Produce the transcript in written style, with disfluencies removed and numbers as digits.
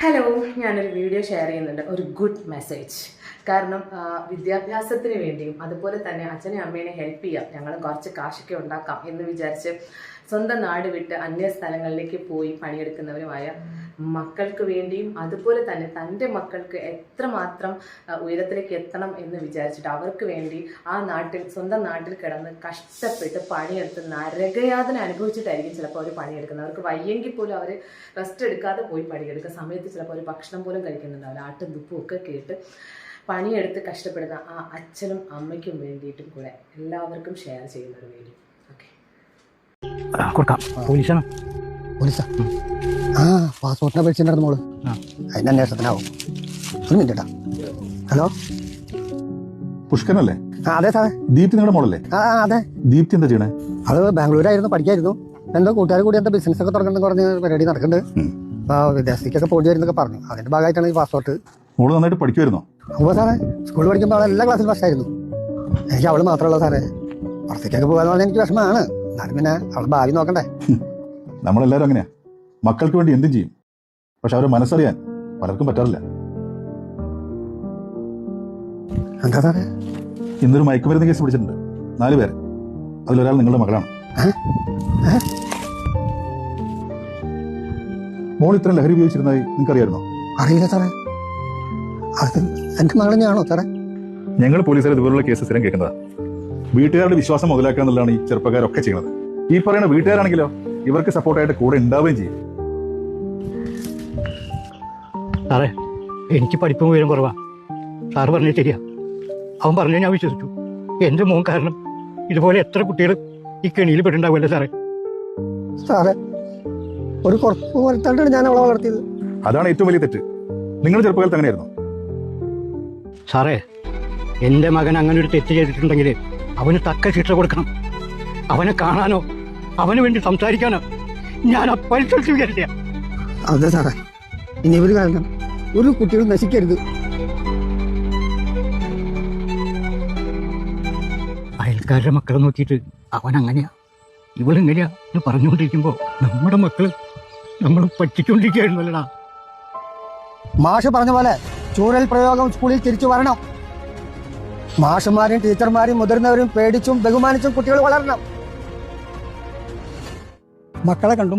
Hello, ഞാനൊരു video share ചെയ്യുന്നുണ്ട്. ഒരു ഗുഡ് മെസ്സേജ്. കാരണം വിദ്യാഭ്യാസത്തിന് വേണ്ടിയും അതുപോലെ തന്നെ അച്ഛനെയും അമ്മേനെ ഹെൽപ്പ് ചെയ്യാം, ഞങ്ങൾ കുറച്ച് കാശൊക്കെ ഉണ്ടാക്കാം എന്ന് വിചാരിച്ച് സ്വന്തം നാട് വിട്ട് അന്യ സ്ഥലങ്ങളിലേക്ക് പോയി പണിയെടുക്കുന്നവരുമായ മക്കൾക്ക് വേണ്ടിയും അതുപോലെ തന്നെ തൻ്റെ മക്കൾക്ക് എത്രമാത്രം ഉയരത്തിലേക്ക് എത്തണം എന്ന് വിചാരിച്ചിട്ട് അവർക്ക് വേണ്ടി ആ നാട്ടിൽ സ്വന്തം നാട്ടിൽ കിടന്ന് കഷ്ടപ്പെട്ട് പണിയെടുത്ത് നരകയാതന അനുഭവിച്ചിട്ടായിരിക്കും ചിലപ്പോൾ അവർ പണിയെടുക്കുന്നത്. അവർക്ക് വയ്യെങ്കിൽ പോലും അവർ റെസ്റ്റ് എടുക്കാതെ പോയി പണിയെടുക്കുക. സമയത്ത് ചിലപ്പോൾ അവർ ഭക്ഷണം പോലും കഴിക്കുന്നുണ്ടാവില്ല. ആട്ടും തുപ്പും ഒക്കെ കേട്ട് പണിയെടുത്ത് കഷ്ടപ്പെടുന്ന ആ അച്ഛനും അമ്മയ്ക്കും വേണ്ടിയിട്ടും കൂടെ എല്ലാവർക്കും ഷെയർ ചെയ്യുന്ന ഒരു വീഡിയോ. പാസ്പോർട്ടിനെ പറ്റിണ്ടായിരുന്നു മോള്. അതിന്റെ അന്വേഷണത്തിനാവും. ഒരു മിനിറ്റ്. ഹലോ, പുഷ്കരനല്ലേ? അതെ സാറേ. ദീപ്തി നിങ്ങളുടെ മോളല്ലേ? അതെ. ദീപ്തി എന്താ ചെയ്യണേ? അത് ബാംഗ്ലൂരായിരുന്നു, പഠിക്കായിരുന്നു. എന്തോ കൂട്ടുകാർ കൂടി എന്താ ബിസിനസ് ഒക്കെ തുടങ്ങുന്ന പറഞ്ഞ് പരിപാടി നടക്കുന്നുണ്ട്. അപ്പൊ വിദേശത്തേക്കൊക്കെ പോയി വരുന്നൊക്കെ പറഞ്ഞു. അതിന്റെ ഭാഗമായിട്ടാണ് ഈ പാസ്പോർട്ട്. മോള് നന്നായിട്ട് പഠിക്കുമായിരുന്നോ? അപ്പോൾ സാറേ, സ്കൂളിൽ പഠിക്കുമ്പോൾ അവൾ എല്ലാ ക്ലാസ്സിലും ഫസ്റ്റായിരുന്നു. എനിക്ക് അവള് മാത്രമല്ല സാറേ, പുറത്തേക്കൊക്കെ പോകാന്ന് പറഞ്ഞാൽ എനിക്ക് വിഷമമാണ്. എന്നാലും പിന്നെ അവളുടെ ഭാവി നോക്കണ്ടേ. നമ്മളെല്ലാവരും അങ്ങനെയാ, മക്കൾക്ക് വേണ്ടി എന്തും ചെയ്യും. പക്ഷെ അവരെ മനസ്സറിയാൻ പലർക്കും പറ്റാറില്ല. എന്താ സാറേ? ഇന്നൊരു മയക്കുമരുന്ന് കേസ് പിടിച്ചിട്ടുണ്ട്, 4 പേര്. അതിലൊരാൾ നിങ്ങളുടെ മകളാണ്. മോൾ ഇത്രയും ലഹരി ഉപയോഗിച്ചിരുന്നതായി നിങ്ങൾക്കറിയായിരുന്നോ? അറിയില്ല സാറേ. അത് എന്റെ മകൾ തന്നെയാണോ സാറേ? ഞങ്ങൾ പോലീസുകാർ ഇതുപോലുള്ള കേസ് സ്ഥിരം കേൾക്കുന്നതാ. വീട്ടുകാരുടെ വിശ്വാസം മുതലാക്കുക എന്നുള്ളതാണ് ഈ ചെറുപ്പക്കാരൊക്കെ ചെയ്യുന്നത്. ഈ പറയുന്ന വീട്ടുകാരാണെങ്കിലോ ഇവർക്ക് സപ്പോർട്ടായിട്ട് കൂടെ ഉണ്ടാവുകയും ചെയ്യും. സാറേ, എനിക്ക് പഠിപ്പും ഉയരം കുറവാ. സാറ് പറഞ്ഞത് ശരിയാ. അവൻ പറഞ്ഞത് ഞാൻ വിശ്വസിച്ചു. എന്റെ മോൻ കാരണം ഇതുപോലെ എത്ര കുട്ടികൾ ഈ കെണിയിൽ പെട്ടുണ്ടാവുമല്ലോ സാറേ. സാറേ, ഒരു കുറച്ച് പോലത്താണ് ഞാൻ അവളെ വളർത്തിയത്. അതാണ് ഏറ്റവും വലിയ തെറ്റ്. നിങ്ങൾ ചെറുപ്പകാലത്ത് അങ്ങനെയായിരുന്നു. സാറേ, എന്റെ മകൻ അങ്ങനെ ഒരു തെറ്റ് ചെയ്തിട്ടുണ്ടെങ്കിൽ അവന് തക്ക ശിക്ഷ കൊടുക്കണം. അവനെ കാണാനോ അവന് വേണ്ടി സംസാരിക്കാനോ ഞാൻ പരിസരത്ത് വിചാരിച്ച. അതെ സാറേ, ഇനി ഒരു കാരണം ഒരു കുട്ടികൾ നശിക്കരുത്. അയൽക്കാരുടെ മക്കളെ നോക്കിയിട്ട് അവൻ അങ്ങനെയാ ഇവളെങ്ങനെയാ എന്ന് പറഞ്ഞുകൊണ്ടിരിക്കുമ്പോ നമ്മുടെ മക്കള് നമ്മൾ പറ്റിക്കൊണ്ടിരിക്കുകയായിരുന്നല്ലടാ. മാഷ് പറഞ്ഞ പോലെ ചൂരൽ പ്രയോഗം സ്കൂളിൽ തിരിച്ചു വരണം. മാഷുമാരും ടീച്ചർമാരും മുതിർന്നവരും പേടിച്ചും ബഹുമാനിച്ചും കുട്ടികൾ വളരണം. മക്കളെ കണ്ടും